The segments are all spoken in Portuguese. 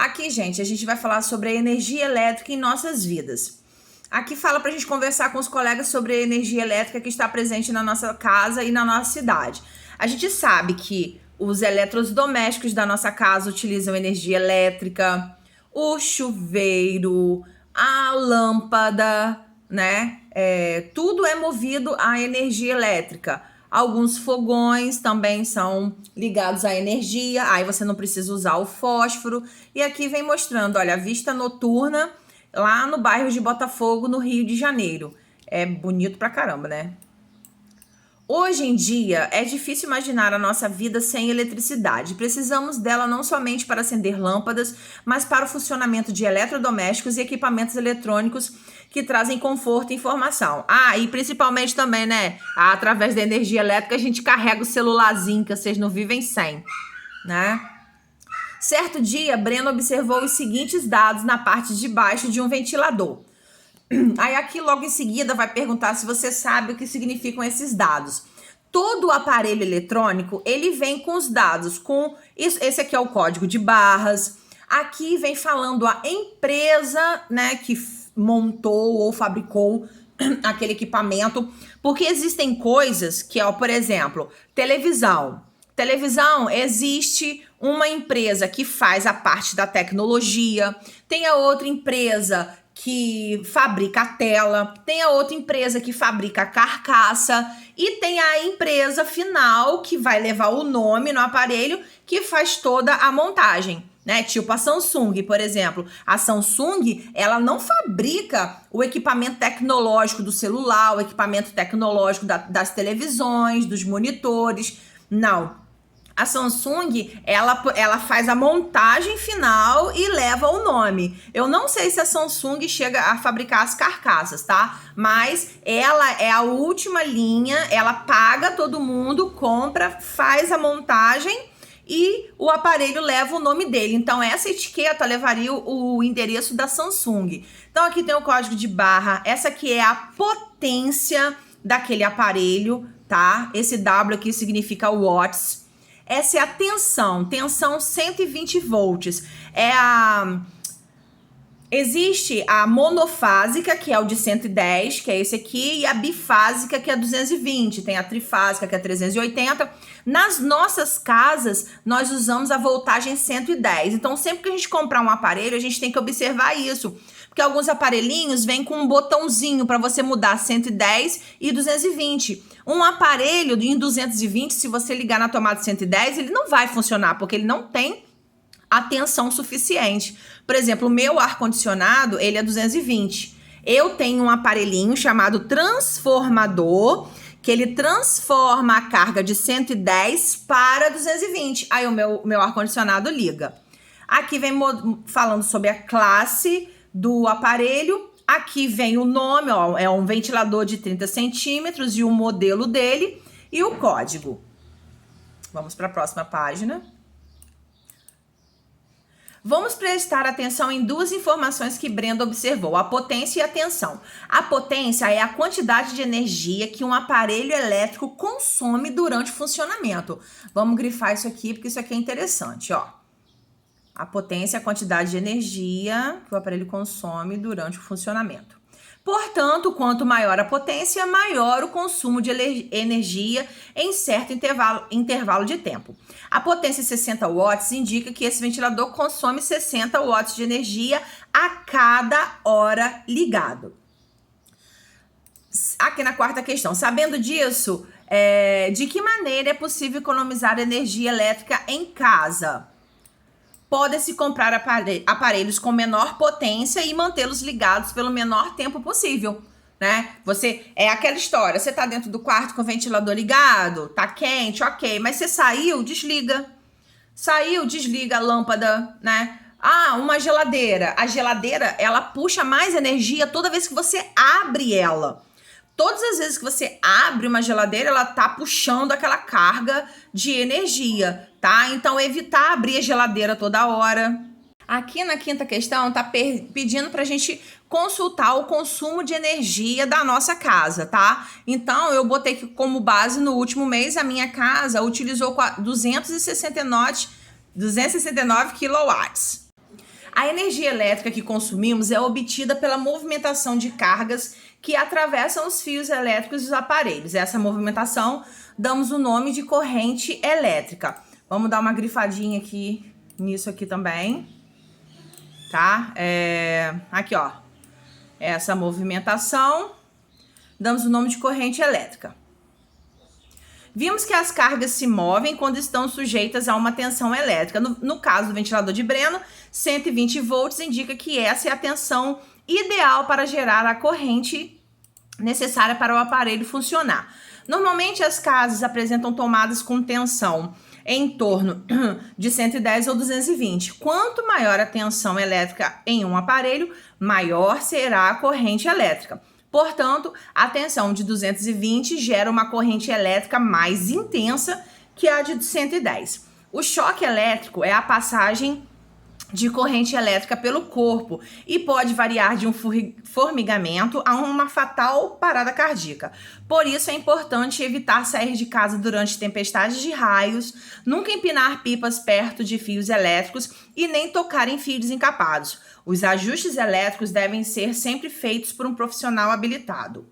Aqui, gente, a gente vai falar sobre a energia elétrica em nossas vidas. Aqui fala pra gente conversar com os colegas sobre a energia elétrica que está presente na nossa casa e na nossa cidade. A gente sabe que os eletrodomésticos da nossa casa utilizam energia elétrica, o chuveiro, a lâmpada, né? Tudo é movido à energia elétrica. Alguns fogões também são ligados à energia, aí você não precisa usar o fósforo. E aqui vem mostrando, olha, a vista noturna lá no bairro de Botafogo, no Rio de Janeiro. É bonito pra caramba, né? Hoje em dia, é difícil imaginar a nossa vida sem eletricidade. Precisamos dela não somente para acender lâmpadas, mas para o funcionamento de eletrodomésticos e equipamentos eletrônicos que trazem conforto e informação. E principalmente também, né? Através da energia elétrica, a gente carrega o celularzinho, que vocês não vivem sem, né? Certo dia, Breno observou os seguintes dados na parte de baixo de um ventilador. Aí aqui logo em seguida vai perguntar se você sabe o que significam esses dados. Todo o aparelho eletrônico, ele vem com os dados, com isso, esse aqui é o código de barras. Aqui vem falando a empresa, né, que montou ou fabricou aquele equipamento, porque existem coisas que, por exemplo, televisão. Televisão, existe uma empresa que faz a parte da tecnologia, tem a outra empresa que fabrica a tela, tem a outra empresa que fabrica a carcaça e tem a empresa final que vai levar o nome no aparelho que faz toda a montagem, né? Tipo a Samsung, por exemplo. A Samsung, ela não fabrica o equipamento tecnológico do celular, o equipamento tecnológico das televisões, dos monitores, não. A Samsung, ela faz a montagem final e leva o nome. Eu não sei se a Samsung chega a fabricar as carcaças, tá? Mas ela é a última linha, ela paga todo mundo, compra, faz a montagem e o aparelho leva o nome dele. Então, essa etiqueta levaria o endereço da Samsung. Então, aqui tem o código de barra. Essa aqui é a potência daquele aparelho, tá? Esse W aqui significa watts. Essa é a tensão 120 volts. Existe a monofásica, que é o de 110, que é esse aqui, e a bifásica, que é 220. Tem a trifásica, que é 380. Nas nossas casas, nós usamos a voltagem 110. Então, sempre que a gente comprar um aparelho, a gente tem que observar isso. Porque alguns aparelhinhos vêm com um botãozinho para você mudar 110 e 220. Um aparelho em 220, se você ligar na tomada 110, ele não vai funcionar, porque ele não tem a tensão suficiente. Por exemplo, o meu ar-condicionado, ele é 220. Eu tenho um aparelhinho chamado transformador, que ele transforma a carga de 110 para 220. Aí o meu ar-condicionado liga. Aqui vem falando sobre a classe do aparelho. Aqui vem o nome, ó, é um ventilador de 30 centímetros e o modelo dele e o código. Vamos para a próxima página. Vamos prestar atenção em duas informações que Brenda observou, a potência e a tensão. A potência é a quantidade de energia que um aparelho elétrico consome durante o funcionamento. Vamos grifar isso aqui, porque isso aqui é interessante, ó. A potência é a quantidade de energia que o aparelho consome durante o funcionamento. Portanto, quanto maior a potência, maior o consumo de energia em certo intervalo de tempo. A potência 60 watts indica que esse ventilador consome 60 watts de energia a cada hora ligado. Aqui na quarta questão, sabendo disso, de que maneira é possível economizar energia elétrica em casa? Pode-se comprar aparelhos com menor potência e mantê-los ligados pelo menor tempo possível, né? É aquela história, você tá dentro do quarto com o ventilador ligado, tá quente, ok, mas você saiu, desliga. Saiu, desliga a lâmpada, né? Uma geladeira. A geladeira, ela puxa mais energia toda vez que você abre ela. Todas as vezes que você abre uma geladeira, ela tá puxando aquela carga de energia, tá? Então, evitar abrir a geladeira toda hora. Aqui na quinta questão, tá pedindo pra gente consultar o consumo de energia da nossa casa, tá? Então, eu botei aqui como base, no último mês, a minha casa utilizou 269 quilowatts. A energia elétrica que consumimos é obtida pela movimentação de cargas que atravessam os fios elétricos dos aparelhos. Essa movimentação damos o nome de corrente elétrica. Vamos dar uma grifadinha aqui nisso aqui também, tá? Aqui, ó. Essa movimentação damos o nome de corrente elétrica. Vimos que as cargas se movem quando estão sujeitas a uma tensão elétrica. No caso do ventilador de Breno, 120 volts indica que essa é a tensão ideal para gerar a corrente necessária para o aparelho funcionar. Normalmente as casas apresentam tomadas com tensão em torno de 110 ou 220. Quanto maior a tensão elétrica em um aparelho, maior será a corrente elétrica. Portanto, a tensão de 220 gera uma corrente elétrica mais intensa que a de 110. O choque elétrico é a passagem de corrente elétrica pelo corpo e pode variar de um formigamento a uma fatal parada cardíaca. Por isso é importante evitar sair de casa durante tempestades de raios, nunca empinar pipas perto de fios elétricos e nem tocar em fios encapados. Os ajustes elétricos devem ser sempre feitos por um profissional habilitado.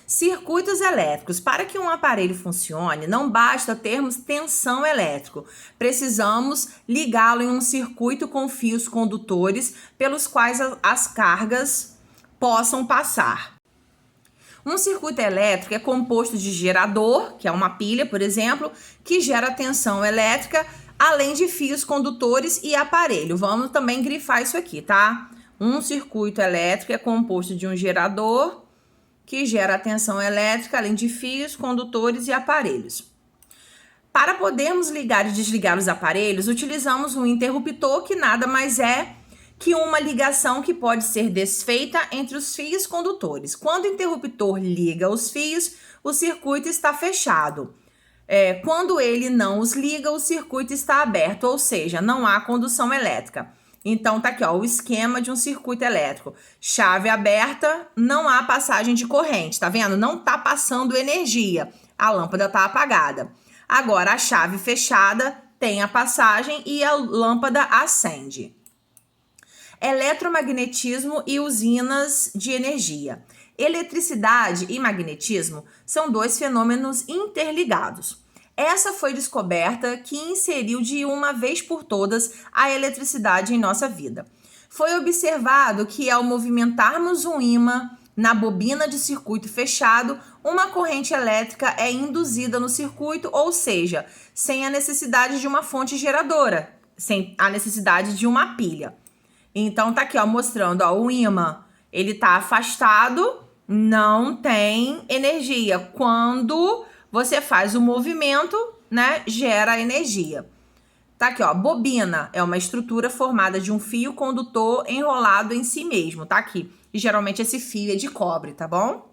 Circuitos elétricos. Para que um aparelho funcione, não basta termos tensão elétrica. Precisamos ligá-lo em um circuito com fios condutores pelos quais as cargas possam passar. Um circuito elétrico é composto de gerador, que é uma pilha, por exemplo, que gera tensão elétrica, além de fios condutores e aparelho. Vamos também grifar isso aqui, tá? Um circuito elétrico é composto de um gerador, que gera tensão elétrica, além de fios, condutores e aparelhos. Para podermos ligar e desligar os aparelhos, utilizamos um interruptor, que nada mais é que uma ligação que pode ser desfeita entre os fios condutores. Quando o interruptor liga os fios, o circuito está fechado. Quando ele não os liga, o circuito está aberto, ou seja, não há condução elétrica. Então tá aqui, ó, o esquema de um circuito elétrico. Chave aberta, não há passagem de corrente, tá vendo? Não tá passando energia, a lâmpada tá apagada. Agora a chave fechada tem a passagem e a lâmpada acende. Eletromagnetismo e usinas de energia. Eletricidade e magnetismo são dois fenômenos interligados. Essa foi descoberta que inseriu de uma vez por todas a eletricidade em nossa vida. Foi observado que ao movimentarmos um ímã na bobina de circuito fechado, uma corrente elétrica é induzida no circuito, ou seja, sem a necessidade de uma fonte geradora, sem a necessidade de uma pilha. Então tá aqui, ó, mostrando, ó, o ímã, ele tá afastado, não tem energia. Quando você faz o movimento, né, gera energia. Tá aqui, ó, bobina é uma estrutura formada de um fio condutor enrolado em si mesmo, tá aqui. E geralmente esse fio é de cobre, tá bom?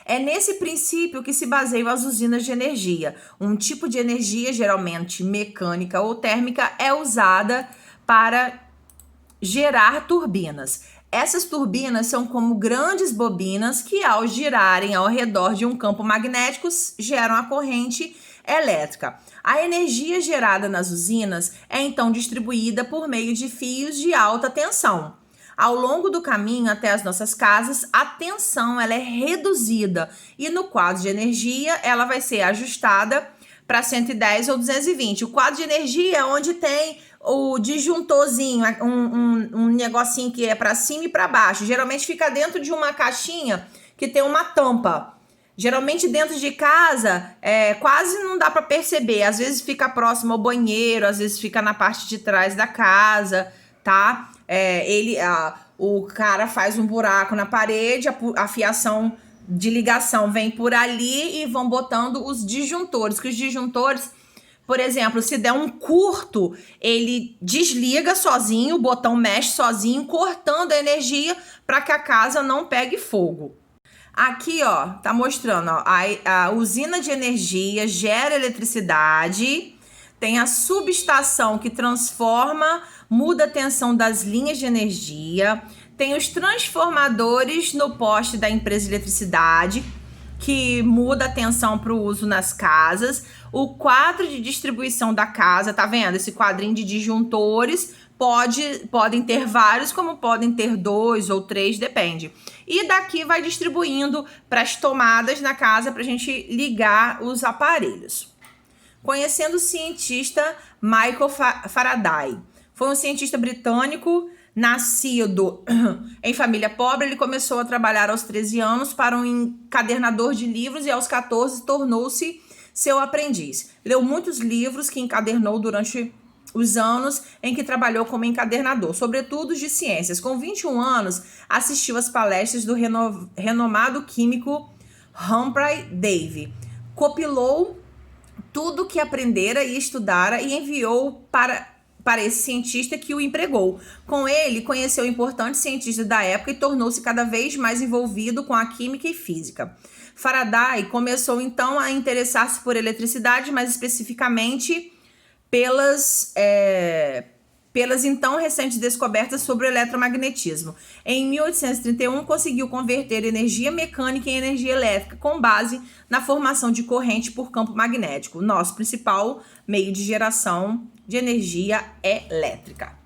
É nesse princípio que se baseiam as usinas de energia. Um tipo de energia, geralmente mecânica ou térmica, é usada para gerar turbinas. Essas turbinas são como grandes bobinas que, ao girarem ao redor de um campo magnético, geram a corrente elétrica. A energia gerada nas usinas é então distribuída por meio de fios de alta tensão. Ao longo do caminho até as nossas casas, a tensão ela é reduzida e no quadro de energia ela vai ser ajustada para 110 ou 220. O quadro de energia é onde tem o disjuntorzinho, um negocinho que é para cima e para baixo. Geralmente fica dentro de uma caixinha que tem uma tampa. Geralmente dentro de casa, quase não dá para perceber. Às vezes fica próximo ao banheiro, às vezes fica na parte de trás da casa, tá? O cara faz um buraco na parede, a fiação de ligação vem por ali e vão botando os disjuntores. Que os disjuntores, por exemplo, se der um curto, ele desliga sozinho, o botão mexe sozinho, cortando a energia para que a casa não pegue fogo. Aqui, ó, tá mostrando, ó, a usina de energia gera eletricidade, tem a subestação que transforma, muda a tensão das linhas de energia, tem os transformadores no poste da empresa de eletricidade, que muda a tensão para o uso nas casas, o quadro de distribuição da casa, tá vendo? Esse quadrinho de disjuntores Podem ter vários, como podem ter 2 ou 3, depende. E daqui vai distribuindo para as tomadas na casa para a gente ligar os aparelhos. Conhecendo o cientista Michael Faraday. Foi um cientista britânico, nascido em família pobre. Ele começou a trabalhar aos 13 anos para um encadernador de livros e aos 14 tornou-se seu aprendiz. Leu muitos livros que encadernou durante os anos em que trabalhou como encadernador, sobretudo de ciências. Com 21 anos, assistiu às palestras do renomado químico Humphrey Davy. Compilou tudo que aprendera e estudara e enviou para esse cientista que o empregou. Com ele, conheceu importantes cientistas da época e tornou-se cada vez mais envolvido com a química e física. Faraday começou então a interessar-se por eletricidade, mais especificamente pelas então recentes descobertas sobre o eletromagnetismo. Em 1831, conseguiu converter energia mecânica em energia elétrica com base na formação de corrente por campo magnético, nosso principal meio de geração de energia elétrica.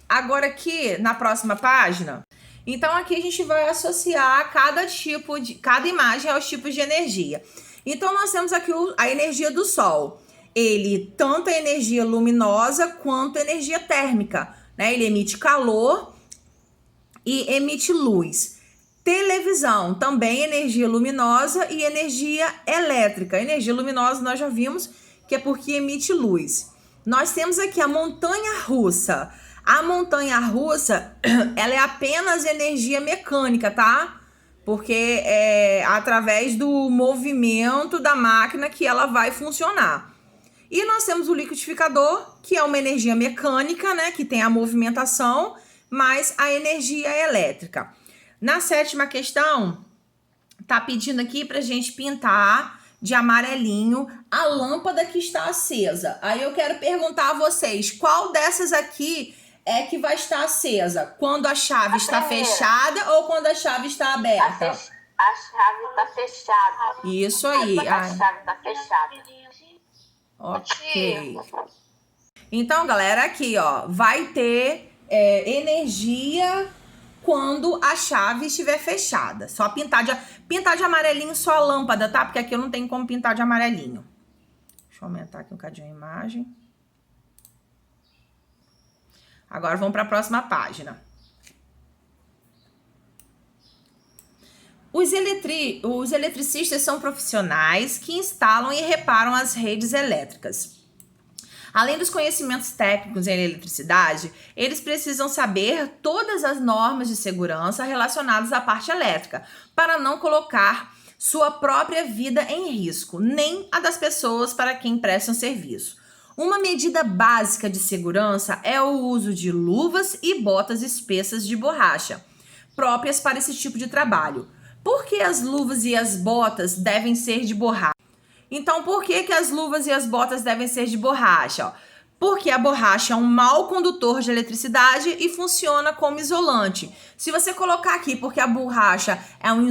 Agora aqui, na próxima página, então aqui a gente vai associar cada imagem aos tipos de energia. Então nós temos aqui a energia do Sol. Ele tanto é energia luminosa quanto energia térmica, né? Ele emite calor e emite luz. Televisão, também energia luminosa e energia elétrica. Energia luminosa nós já vimos que é porque emite luz. Nós temos aqui a montanha-russa. A montanha-russa, ela é apenas energia mecânica, tá? Porque é através do movimento da máquina que ela vai funcionar. E nós temos o liquidificador, que é uma energia mecânica, né? Que tem a movimentação, mais a energia elétrica. Na 7ª questão, tá pedindo aqui pra gente pintar de amarelinho a lâmpada que está acesa. Aí eu quero perguntar a vocês, qual dessas aqui é que vai estar acesa? Quando a chave está fechada ou quando a chave está aberta? A chave está fechada. Isso aí. A chave está fechada. Ok. Então, galera, aqui, ó, vai ter energia quando a chave estiver fechada. Só pintar de amarelinho só a lâmpada, tá? Porque aqui eu não tenho como pintar de amarelinho. Deixa eu aumentar aqui um cadinho a imagem. Agora vamos para a próxima página. Os eletricistas são profissionais que instalam e reparam as redes elétricas. Além dos conhecimentos técnicos em eletricidade, eles precisam saber todas as normas de segurança relacionadas à parte elétrica, para não colocar sua própria vida em risco, nem a das pessoas para quem prestam serviço. Uma medida básica de segurança é o uso de luvas e botas espessas de borracha, próprias para esse tipo de trabalho. Por que as luvas e as botas devem ser de borracha? Então, por que as luvas e as botas devem ser de borracha? Porque a borracha é um mau condutor de eletricidade e funciona como isolante. Se você colocar aqui porque a borracha é um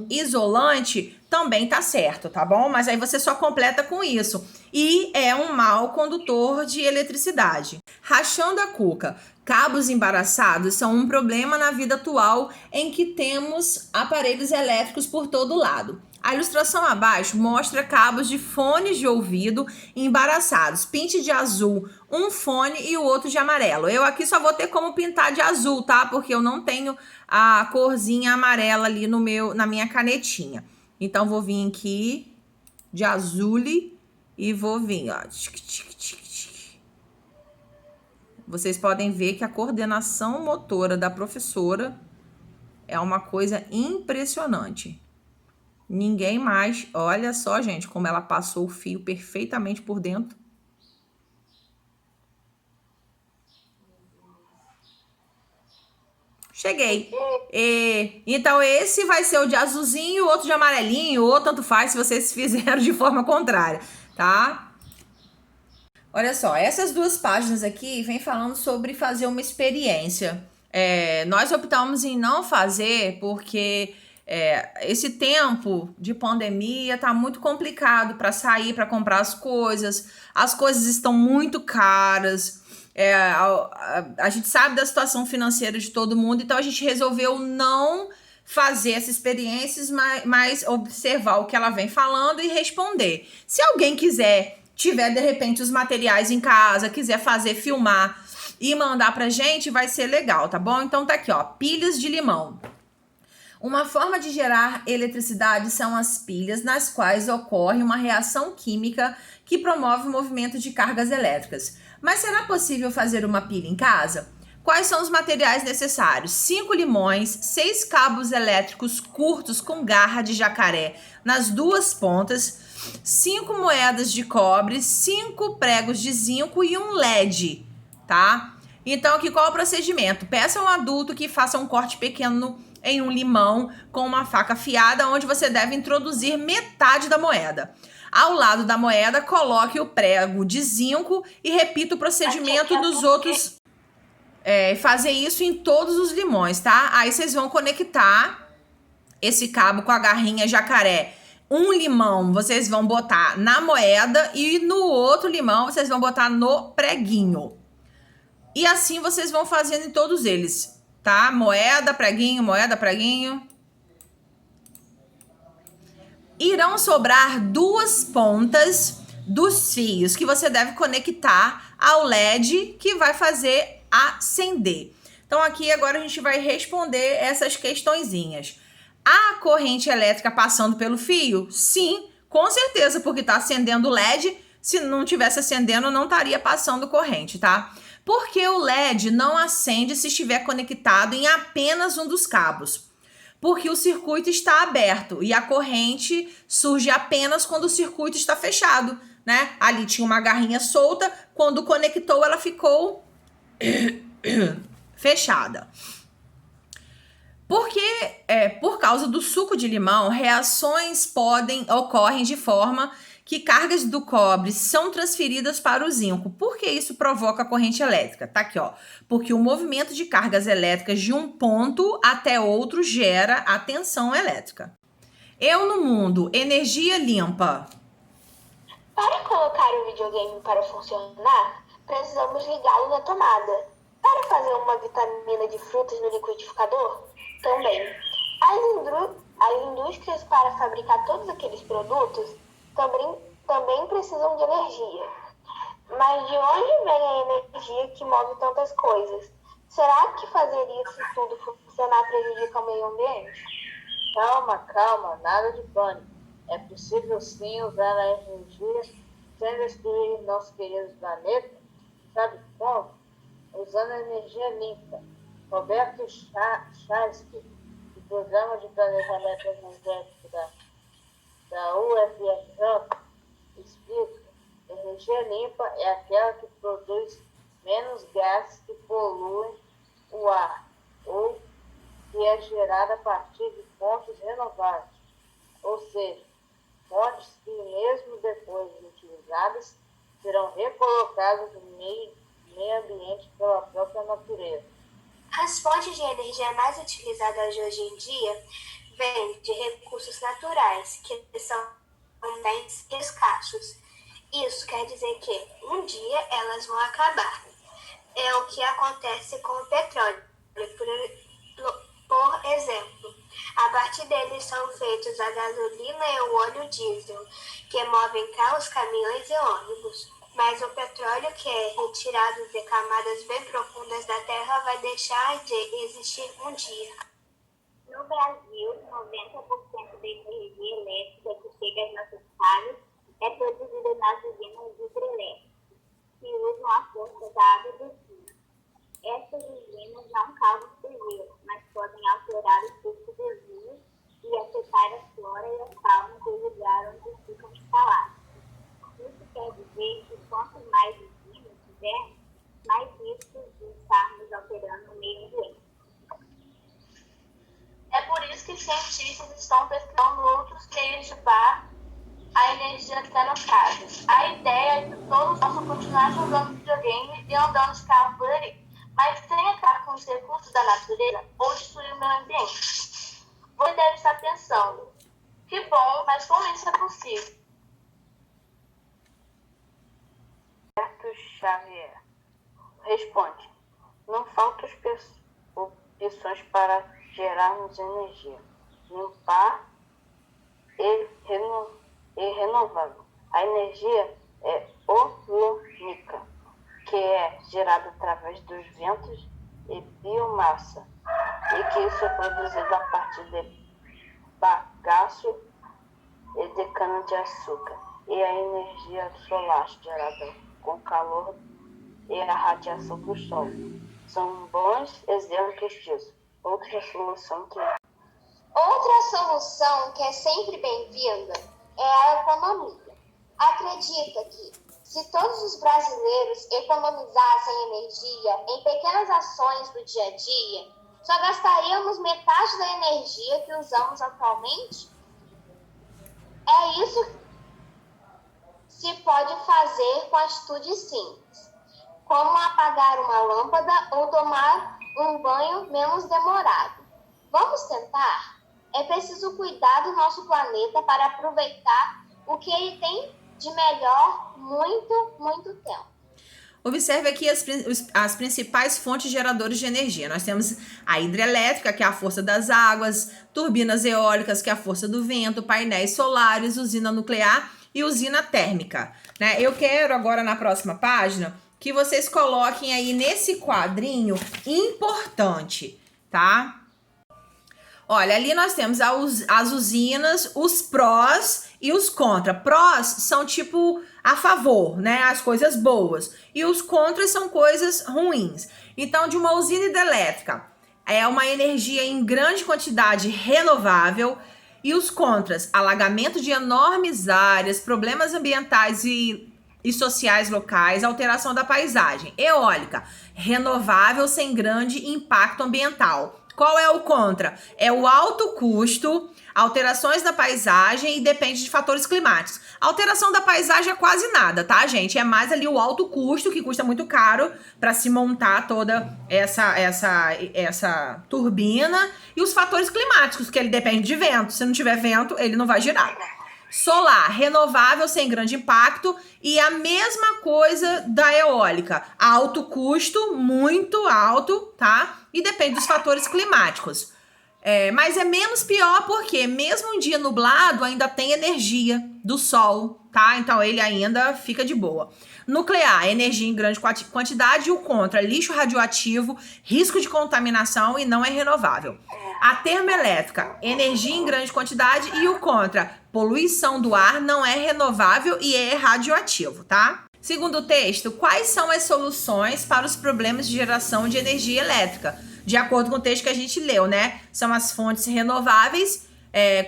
isolante, também tá certo, tá bom? Mas aí você só completa com isso. E é um mau condutor de eletricidade. Rachando a cuca. Cabos embaraçados são um problema na vida atual em que temos aparelhos elétricos por todo lado. A ilustração abaixo mostra cabos de fones de ouvido embaraçados. Pinte de azul um fone e o outro de amarelo. Eu aqui só vou ter como pintar de azul, tá? Porque eu não tenho a corzinha amarela ali na minha canetinha. Então, vou vir aqui de azul e vou vir, ó. Vocês podem ver que a coordenação motora da professora é uma coisa impressionante. Ninguém mais... Olha só, gente, como ela passou o fio perfeitamente por dentro. Cheguei. Então, esse vai ser o de azulzinho, o outro de amarelinho, ou tanto faz se vocês fizeram de forma contrária, tá? Olha só, essas duas páginas aqui vem falando sobre fazer uma experiência. Nós optamos em não fazer porque esse tempo de pandemia tá muito complicado para sair, para comprar as coisas estão muito caras. A gente sabe da situação financeira de todo mundo, então a gente resolveu não fazer essa experiência, mas observar o que ela vem falando e responder. Se alguém tiver de repente os materiais em casa, quiser fazer, filmar e mandar pra gente, vai ser legal, tá bom? Então tá aqui, ó, pilhas de limão. Uma forma de gerar eletricidade são as pilhas, nas quais ocorre uma reação química que promove o movimento de cargas elétricas. Mas será possível fazer uma pilha em casa? Quais são os materiais necessários? 5 limões, 6 cabos elétricos curtos com garra de jacaré nas duas pontas, 5 moedas de cobre, 5 pregos de zinco e um LED, tá? Então aqui qual é o procedimento? Peça a um adulto que faça um corte pequeno em um limão com uma faca afiada, onde você deve introduzir metade da moeda. Ao lado da moeda, coloque o prego de zinco e repita o procedimento dos outros. Fazer isso em todos os limões, tá? Aí vocês vão conectar esse cabo com a garrinha jacaré. Um limão vocês vão botar na moeda e no outro limão vocês vão botar no preguinho. E assim vocês vão fazendo em todos eles, tá? Moeda, preguinho, moeda, preguinho. Irão sobrar duas pontas dos fios que você deve conectar ao LED que vai fazer acender. Então aqui agora a gente vai responder essas questõezinhas. Há corrente elétrica passando pelo fio? Sim, com certeza, porque está acendendo o LED. Se não tivesse acendendo, não estaria passando corrente, tá? Porque o LED não acende se estiver conectado em apenas um dos cabos. Porque o circuito está aberto e a corrente surge apenas quando o circuito está fechado, né? Ali tinha uma garrinha solta, quando conectou ela ficou fechada. Porque, por causa do suco de limão, reações ocorrem de forma que cargas do cobre são transferidas para o zinco. Por que isso provoca corrente elétrica? Tá aqui, ó. Porque o movimento de cargas elétricas de um ponto até outro gera a tensão elétrica. Eu no mundo, energia limpa. Para colocar o videogame para funcionar, precisamos ligá-lo na tomada. Para fazer uma vitamina de frutas no liquidificador, também. As indústrias para fabricar todos aqueles produtos também precisam de energia. Mas de onde vem a energia que move tantas coisas? Será que fazer isso tudo funcionar prejudica o meio ambiente? Calma, nada de pânico. É possível sim usar a energia sem destruir nosso querido planeta. Sabe como? Usando a energia limpa. Roberto Chasky, do Programa de Planejamento Energético da UFRJ, explica: energia limpa é aquela que produz menos gases que poluem o ar, ou que é gerada a partir de fontes renováveis, ou seja, fontes que, mesmo depois de utilizadas, serão recolocadas no meio ambiente pela própria natureza. As fontes de energia mais utilizadas hoje em dia vêm de recursos naturais, que são bens escassos. Isso quer dizer que um dia elas vão acabar. É o que acontece com o petróleo. Por exemplo, a partir dele são feitos a gasolina e o óleo diesel, que movem carros, caminhões e ônibus. Mas o petróleo que é retirado de camadas bem profundas da Terra vai deixar de existir um dia. No Brasil, 90% da energia elétrica que chega às nossas casas é produzida nas usinas hidrelétricas, que usam a força da água do rio. Essas usinas não causam sujeira, mas podem alterar o curso dos rios e afetar a flora e a fauna do lugar onde ficam instaladas. Isso quer dizer que quanto mais usinas tiver, mais riscos de estarmos alterando o meio ambiente. É por isso que cientistas estão pesquisando outros meios de bar a energia até nas casas. A ideia é que todos possam continuar jogando videogame e andando de carro por aí, mas sem acabar com os recursos da natureza ou destruir o meio ambiente. Você deve estar pensando, que bom, mas como isso é Roberto Xavier. responde: não faltam opções para gerarmos energia limpa e renovável. A energia é holônica, que é gerada através dos ventos e biomassa, e que isso é produzido a partir de bagaço e de cana-de-açúcar, e a energia solar gerada com calor e a radiação do sol. São bons exemplos disso. Outra solução que é sempre bem-vinda é a economia. Acredita que, se todos os brasileiros economizassem energia em pequenas ações do dia a dia, só gastaríamos metade da energia que usamos atualmente? É isso que se pode fazer com atitudes simples, como apagar uma lâmpada ou tomar um banho menos demorado. Vamos tentar? É preciso cuidar do nosso planeta para aproveitar o que ele tem de melhor muito tempo. Observe aqui as principais fontes geradoras de energia. Nós temos a hidrelétrica, que é a força das águas, turbinas eólicas, que é a força do vento, painéis solares, usina nuclear e usina térmica, né? Eu quero agora, na próxima página, que vocês coloquem aí nesse quadrinho importante, tá? Olha, ali nós temos as usinas, os prós e os contra. Prós são tipo a favor, né? As coisas boas. E os contras são coisas ruins. Então, de uma usina hidrelétrica, é uma energia em grande quantidade renovável. E os contras, alagamento de enormes áreas, problemas ambientais e sociais locais, alteração da paisagem. Eólica, renovável sem grande impacto ambiental. Qual é o contra? É o alto custo, alterações da paisagem e depende de fatores climáticos. A alteração da paisagem é quase nada, tá, gente? É mais ali o alto custo, que custa muito caro para se montar toda essa turbina, e os fatores climáticos, que ele depende de vento. Se não tiver vento, ele não vai girar. Solar, renovável, sem grande impacto, e a mesma coisa da eólica. Alto custo, muito alto, tá? E depende dos fatores climáticos. Mas é menos pior porque mesmo um dia nublado ainda tem energia do sol, tá? Então ele ainda fica de boa. Nuclear, energia em grande quantidade, e o contra, lixo radioativo, risco de contaminação e não é renovável. A termoelétrica, energia em grande quantidade, e o contra, poluição do ar, não é renovável e é radioativo, tá? Segundo o texto, quais são as soluções para os problemas de geração de energia elétrica? De acordo com o texto que a gente leu, né? São as fontes renováveis,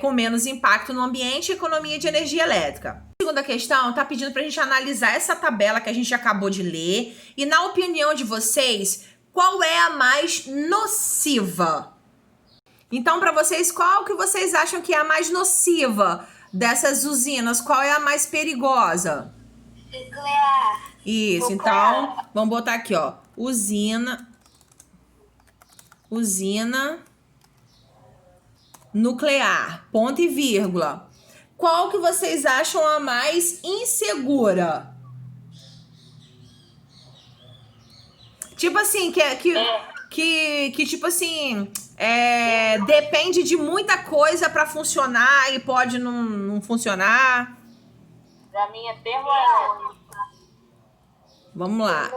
com menos impacto no ambiente e economia de energia elétrica. A segunda questão está pedindo para a gente analisar essa tabela que a gente acabou de ler e, na opinião de vocês, qual é a mais nociva? Então, para vocês, qual que vocês acham que é a mais nociva dessas usinas? Qual é a mais perigosa? Nuclear. Isso, então, vamos botar aqui, ó. Usina nuclear, ponto e vírgula. Qual que vocês acham a mais insegura? Tipo assim, que tipo assim, depende de muita coisa para funcionar e pode não funcionar. Pra mim é termoelétrica. Vamos lá.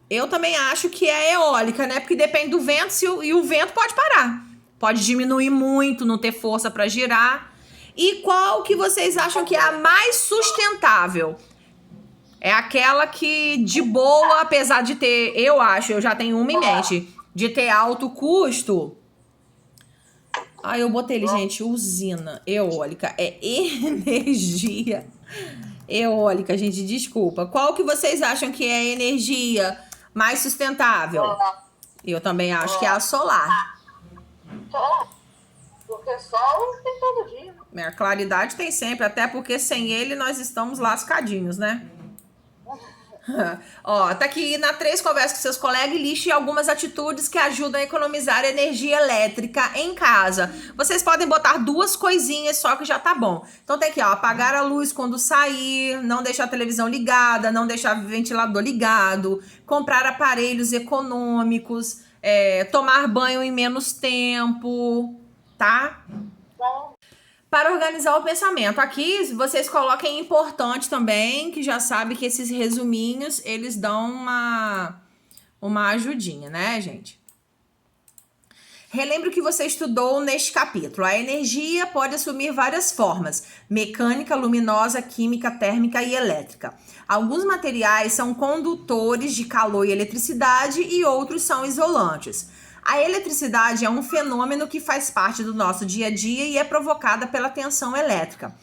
Eu também acho que é eólica, né? Porque depende do vento e o vento pode parar. Pode diminuir muito, não ter força para girar. E qual que vocês acham que é a mais sustentável? É aquela que, de boa, apesar de ter, eu já tenho uma em mente, de ter alto custo. Eu botei ele, gente, usina eólica. É energia eólica, gente, desculpa. Qual que vocês acham que é a energia mais sustentável? Eu também acho que é a solar. Solar. Porque sol tem todo dia. A claridade tem sempre, até porque sem ele nós estamos lascadinhos, né? Ó, tá aqui na 3, converse com seus colegas e liste algumas atitudes que ajudam a economizar energia elétrica em casa. Vocês podem botar 2 coisinhas só que já tá bom. Então tem aqui, ó, apagar a luz quando sair, não deixar a televisão ligada, não deixar o ventilador ligado, comprar aparelhos econômicos, tomar banho em menos tempo, tá? Para organizar o pensamento. Aqui vocês coloquem importante também, que já sabe que esses resuminhos, eles dão uma ajudinha, né, gente? Relembre o que você estudou neste capítulo. A energia pode assumir várias formas: mecânica, luminosa, química, térmica e elétrica. Alguns materiais são condutores de calor e eletricidade e outros são isolantes. A eletricidade é um fenômeno que faz parte do nosso dia a dia e é provocada pela tensão elétrica.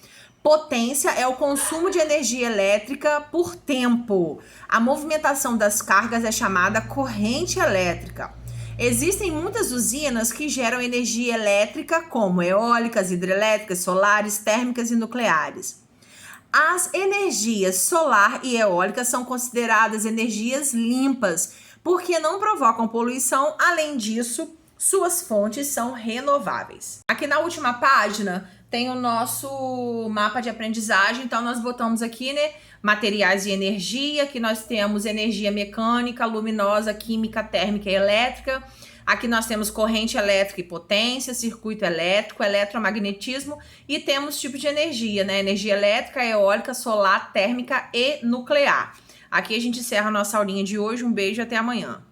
Potência é o consumo de energia elétrica por tempo. A movimentação das cargas é chamada corrente elétrica. Existem muitas usinas que geram energia elétrica, como eólicas, hidrelétricas, solares, térmicas e nucleares. As energias solar e eólica são consideradas energias limpas, porque não provocam poluição. Além disso, suas fontes são renováveis. Aqui na última página tem o nosso mapa de aprendizagem, então nós botamos aqui, né, materiais de energia, que nós temos energia mecânica, luminosa, química, térmica e elétrica. Aqui nós temos corrente elétrica e potência, circuito elétrico, eletromagnetismo e temos tipo de energia, né? Energia elétrica, eólica, solar, térmica e nuclear. Aqui a gente encerra a nossa aulinha de hoje. Um beijo e até amanhã.